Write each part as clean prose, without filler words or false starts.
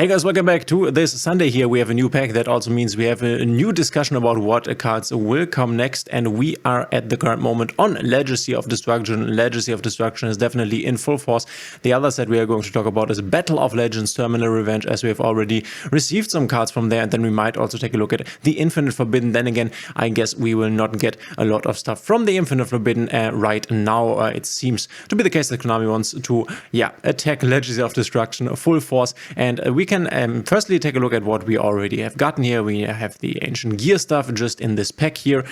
Hey guys, welcome back to this Sunday here. We have a new pack. That also means we have a new discussion about what cards will come next. And we are at the current moment on Legacy of Destruction. Legacy of Destruction is definitely in full force. The other set we are going to talk about is Battle of Legends, Terminal Revenge, as we have already received some cards from there. And then we might also take a look at the Infinite Forbidden. Then again, I guess we will not get a lot of stuff from the Infinite Forbidden right now. It seems to be the case that Konami wants to, attack Legacy of Destruction full force. And we can firstly take a look at what we already have gotten here. We have the Ancient Gear stuff just in this pack here.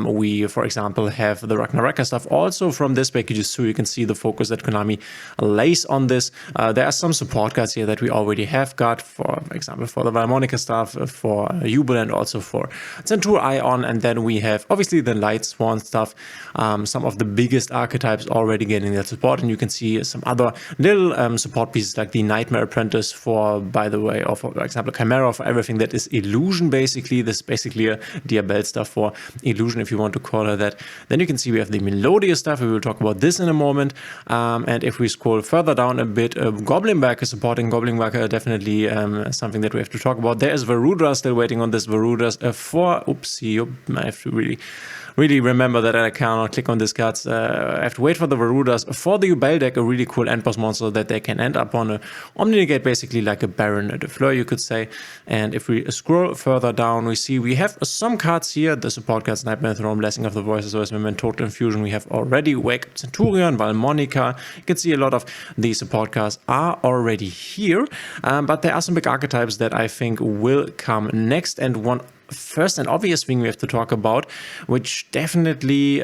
We, for example, have the Ragnaraka stuff also from this pack, just so you can see the focus that Konami lays on this. There are some support cards here that we already have got, for example, for the Valmonica stuff, for Jubel, and also for Centaur Ion. And then we have, obviously, the Light Swan stuff. Some of the biggest archetypes already getting that support. And you can see some other little support pieces like the Nightmare Apprentice for, by the way, or for example, Chimera for everything that is illusion, basically. This is basically a Diabel stuff for illusion, if you want to call her that. Then you can see we have the Melodious stuff. We will talk about this in a moment. And if we scroll further down a bit, Goblin Biker supporting Goblin Biker, definitely something that we have to talk about. There is Varudra still waiting on this. Varudra for, oopsie, I have to really remember that I cannot click on these cards. I have to wait for the Varudas for the Ubel deck, a really cool end boss monster that they can end up on a Omni-Negate, basically like a Baron de Fleur, you could say. And if we scroll further down, we see we have some cards here. The support cards, Nightmare Throne, Blessing of the Voices, Voice Total Infusion. We have already Wake Up Centurion, Valmonica. You can see a lot of the support cards are already here. But there are some big archetypes that I think will come next. And one first and obvious thing we have to talk about, which definitely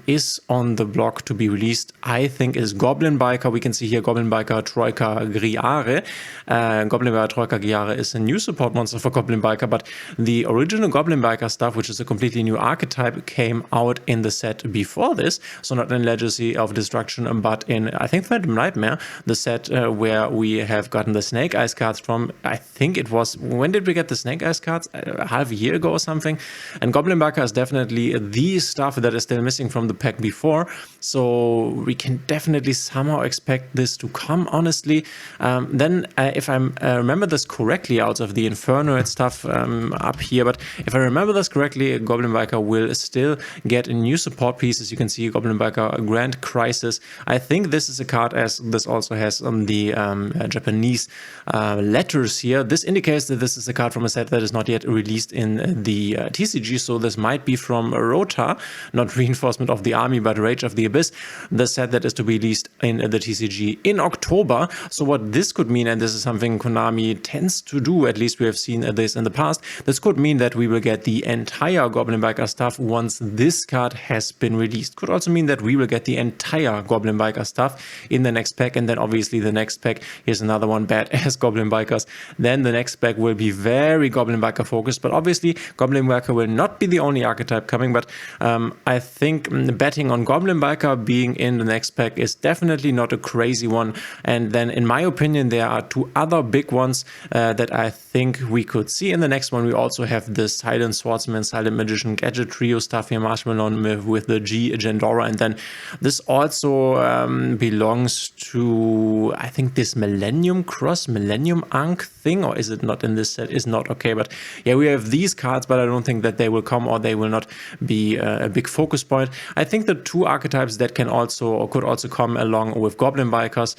is on the block to be released, I think, is Goblin Biker. We can see here Goblin Biker Troika Griare. Goblin Biker Troika Griare is a new support monster for Goblin Biker, but the original Goblin Biker stuff, which is a completely new archetype, came out in the set before this. So not in Legacy of Destruction, but in, I think, Phantom Nightmare, the set where we have gotten the Snake Eyes cards from. I think it was, when did we get the Snake Eyes cards? Half a year ago or something. And Goblin Biker is definitely the stuff that is still missing from the pack before, so we can definitely somehow expect this to come, honestly. Then if I remember this correctly, out of the Inferno stuff up here, but if I remember this correctly, Goblin Biker will still get new support pieces. You can see Goblin Biker Grand Crisis. I think this is a card, as this also has the Japanese letters here. This indicates that this is a card from a set that is not yet released in the TCG, so this might be from Rota, not Reinforcement of the Army, but Rage of the Abyss, the set that is to be released in the TCG in October. So what this could mean, and this is something Konami tends to do, at least we have seen this in the past, this could mean that we will get the entire Goblin Biker stuff once this card has been released. Could also mean that we will get the entire Goblin Biker stuff in the next pack, and then obviously the next pack, here's another one, Badass Goblin Bikers. Then the next pack will be very Goblin Biker focused, but obviously Goblin Biker will not be the only archetype coming, but I think betting on Goblin Biker being in the next pack is definitely not a crazy one. And then, in my opinion, there are two other big ones that I think we could see in the next one. We also have the Silent Swordsman, Silent Magician, Gadget Trio stuff here, Marshmallow with the G Gendora, and then this also belongs to, I think, this Millennium Cross, Millennium Ankh thing, or is it not in this set? Is not, okay, but yeah, we have these cards, but I don't think that they will come, or they will not be a big focus point. I think the two archetypes that can also, or could also come along with Goblin Bikers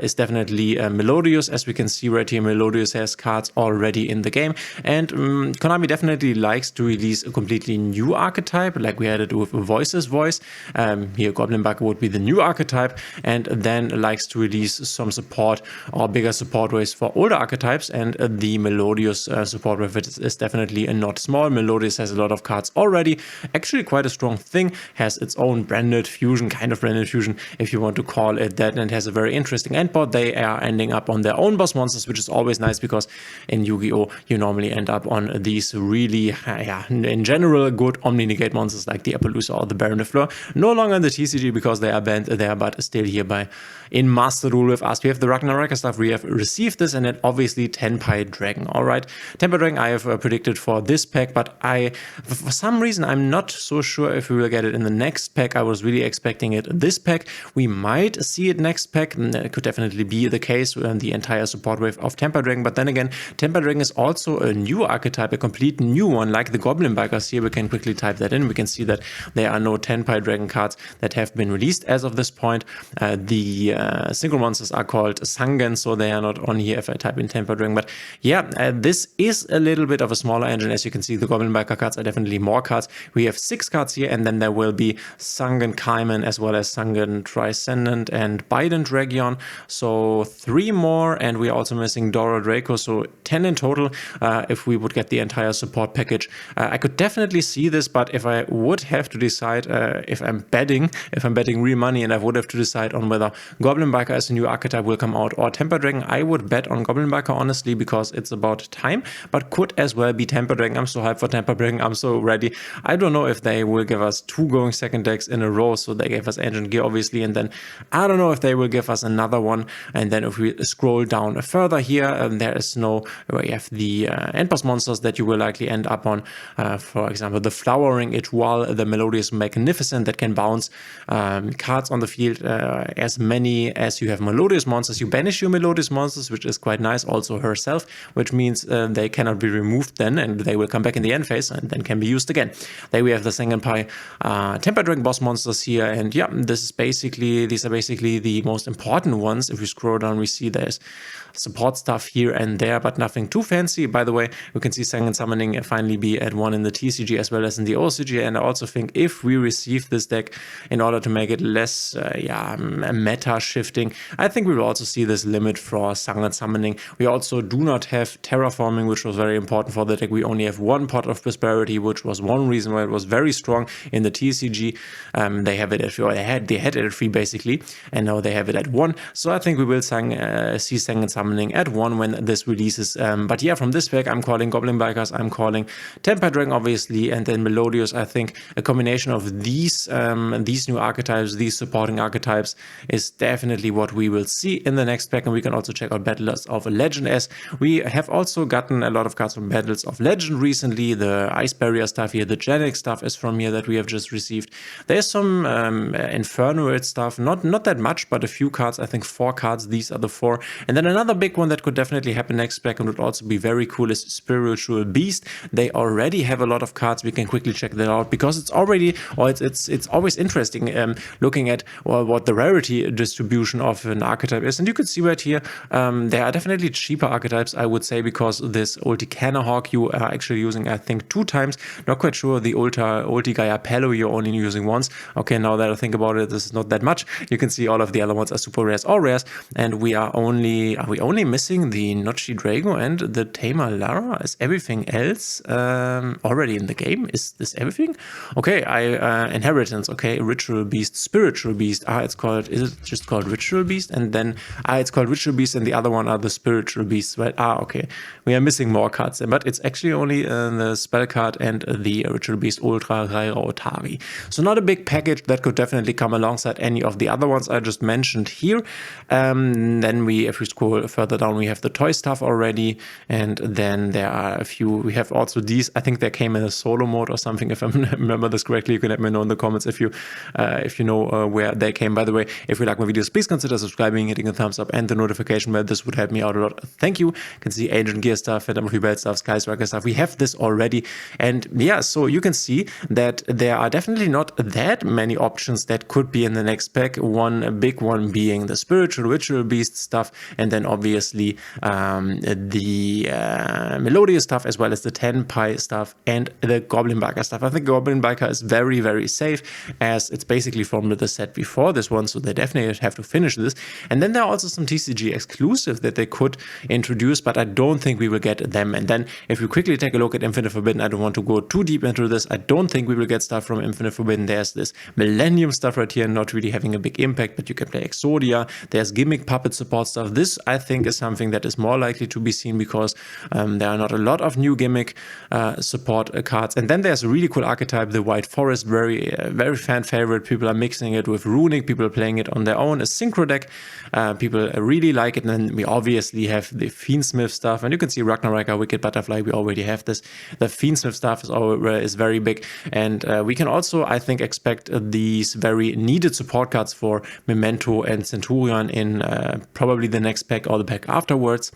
is definitely Melodious. As we can see right here, Melodious has cards already in the game, and Konami definitely likes to release a completely new archetype, like we had it with Voices Voice. Here Goblin Biker would be the new archetype, and then likes to release some support or bigger support waves for older archetypes, and the Melodious support wave is definitely not small. Melodious has a lot of cards already, actually quite a strong thing, has its own branded fusion, kind of branded fusion if you want to call it that, and has a very interesting end board. They are ending up on their own boss monsters, which is always nice, because in Yu-Gi-Oh! You normally end up on these really, in general, good Omni-Negate monsters like the Appaloosa or the Baron de Fleur. No longer in the TCG because they are banned there, but still hereby in Master Rule with us. We have the Ragnaraka stuff, we have received this, and then obviously Tenpai Dragon. Alright, Tenpai Dragon I have predicted for this pack, but for some reason, I'm not so sure if we will get it in the next pack. I was really expecting it this pack. We might see it next pack. It could definitely be the case in the entire support wave of Tenpai Dragon, but then again, Tenpai Dragon is also a new archetype, a complete new one, like the Goblin Bikers here. We can quickly type that in. We can see that there are no Tenpai Dragon cards that have been released as of this point. The single monsters are called Sangen, so they are not on here if I type in Tenpai Dragon. But yeah, this is a little bit of a smaller engine. As you can see, the Goblin Biker cards are definitely more cards. We have 6 cards here, and then there will be Sangen Kaiman as well as Sangen Transcendent and Biden Dragion. So 3 more, and we're also missing Doro Draco, so 10 in total if we would get the entire support package. I could definitely see this, but if I would have to decide if I'm betting real money and I would have to decide on whether Goblin Biker as a new archetype will come out or Tenpai Dragon, I would bet on Goblin Biker, honestly, because it's about time, but could as well be Tenpai Dragon. I'm so hyped for Tenpai Dragon. I'm so ready. I don't know if they will give us 2 going second decks in a row. So they gave us Ancient Gear, obviously, and then I don't know if they will give us another one. And then if we scroll down further here, there is no, where you have the end boss monsters that you will likely end up on. For example, the Flowering Etoile, the Melodious Magnificent that can bounce cards on the field as many as you have Melodious monsters. You banish your Melodious monsters, which is quite nice, also herself, which means they cannot be removed then, and they will come back in the end phase and then can be used again. There we have the Tenpai Dragon boss monsters here, and yeah, these are basically the most important ones. If we scroll down, we see there's support stuff here and there, but nothing too fancy. By the way, we can see Sangen Summoning finally be at 1 in the TCG as well as in the OCG, and I also think if we receive this deck in order to make it less meta shifting, I think we will also see this limit for Sangen Summoning. We also do not have Terraforming, which was very important for the deck. We only have 1 Pot of Prosperity, which was one reason why it was very strong in the TCG. They have it at 3, they had it at 3 basically, and now they have it at 1. So I think we will see Sangen Summoning at 1 when this releases. But yeah, from this pack, I'm calling Goblin Bikers, I'm calling Tenpai Dragon, obviously, and then Melodious. I think a combination of these new archetypes, these supporting archetypes, is definitely what we will see in the next pack. And we can also check out Battlers of Legend, as we have also gotten a lot of cards from Battles of Legend recently. The Ice Barrier stuff here, the Genic stuff is from here that we have just received. There's some Infernoid stuff, not that much, but a few cards. I think 4 cards. These are the 4. And then another big one that could definitely happen next pack and would also be very cool is Spiritual Beast. They already have a lot of cards. We can quickly check that out because it's already, or it's always interesting looking at what the rarity distribution of an archetype is. And you can see right here, there are definitely cheaper archetypes, I would say, because this Ulti Canahawk you are actually using, I think, 2 times. Not quite sure. The Ulti Gaia Pello you're only using once. Okay, now that I think about it, this is not that much. You can see all of the other ones are super rares or rares, and are we only missing the Nochi Drago and the Tamer Lara? Is everything else already in the game? Is this everything? Okay, Inheritance, okay, Ritual Beast, Spiritual Beast. Is it just called Ritual Beast? And then it's called Ritual Beast, and the other one are the Spiritual Beasts, right? Okay, we are missing more cards, but it's actually only the spell card and the Ritual Beast Ultra Raira Otari. So not a big package that could definitely come alongside any of the other ones I just mentioned here. Then if we scroll further down, we have the toy stuff already, and then there are a few. We have also these. I think they came in a solo mode or something, if I remember this correctly. You can let me know in the comments if you know where they came. By the way, if you like my videos, please consider subscribing, hitting a thumbs up, and the notification bell. This would help me out a lot. Thank you. You can see Ancient Gear stuff, Phantom Rebel stuff, Skystriker stuff. We have this already, and yeah, so you can see that there are definitely not that many options that could be in the next pack. One big one being the Spiritual Ritual Beast stuff, and then obviously the Melodious stuff, as well as the Tenpai stuff and the Goblin Biker stuff. I think Goblin Biker is very, very safe, as it's basically from the set before this one, so they definitely have to finish this. And then there are also some TCG exclusive that they could introduce, but I don't think we will get them. And then if you quickly take a look at Infinite Forbidden, I don't want to go too deep into this. I don't think we will get stuff from Infinite Forbidden. There's this Millennium stuff right here, not really having a big impact, but you can play Exodia. There's Gimmick Puppet support stuff. This, I think, is something that is more likely to be seen because there are not a lot of new Gimmick support cards. And then there's a really cool archetype, the White Forest, very fan favorite. People are mixing it with Runic. People are playing it on their own, a synchro deck. People really like it. And then we obviously have the Fiendsmith stuff, and you can see Ragnaraka, Wicked Butterfly we already have. have this. The Fiendsmith stuff is very big, and we can also, I think, expect these very needed support cards for Memento and Centurion in probably the next pack or the pack afterwards.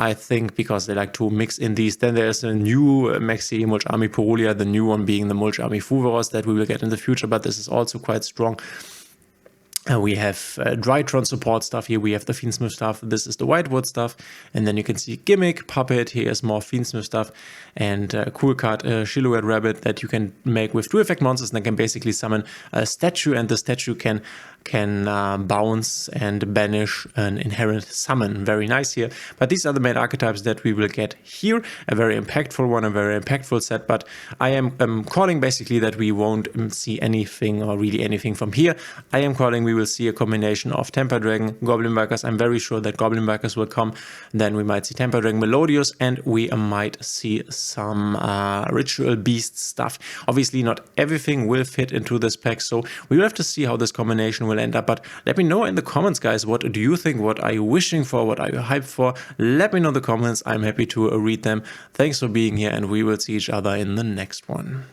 I think because they like to mix in these. Then there's a new Maxi Mulch Army Purulia, the new one being the Mulch Army Fuveros that we will get in the future, but this is also quite strong. We have Drytron support stuff here. We have the Fiendsmith stuff. This is the Whitewood stuff. And then you can see Gimmick, Puppet. Here's more Fiendsmith stuff. And cool card, Silhouette Rabbit that you can make with 2 effect monsters. And then can basically summon a statue. And the statue can bounce and banish an inherent summon. Very nice here. But these are the main archetypes that we will get here. A very impactful one, a very impactful set. But I am calling basically that we won't see anything or really anything from here. I am calling we will see a combination of Tenpai Dragon, Goblin Bikers. I'm very sure that Goblin Bikers will come. Then we might see Tenpai Dragon Melodious, and we might see some Ritual Beast stuff. Obviously, not everything will fit into this pack, so we will have to see how this combination will end up. But let me know in the comments, guys, what do you think? What are you wishing for? What are you hyped for? Let me know in the comments. I'm happy to read them. Thanks for being here, and we will see each other in the next one.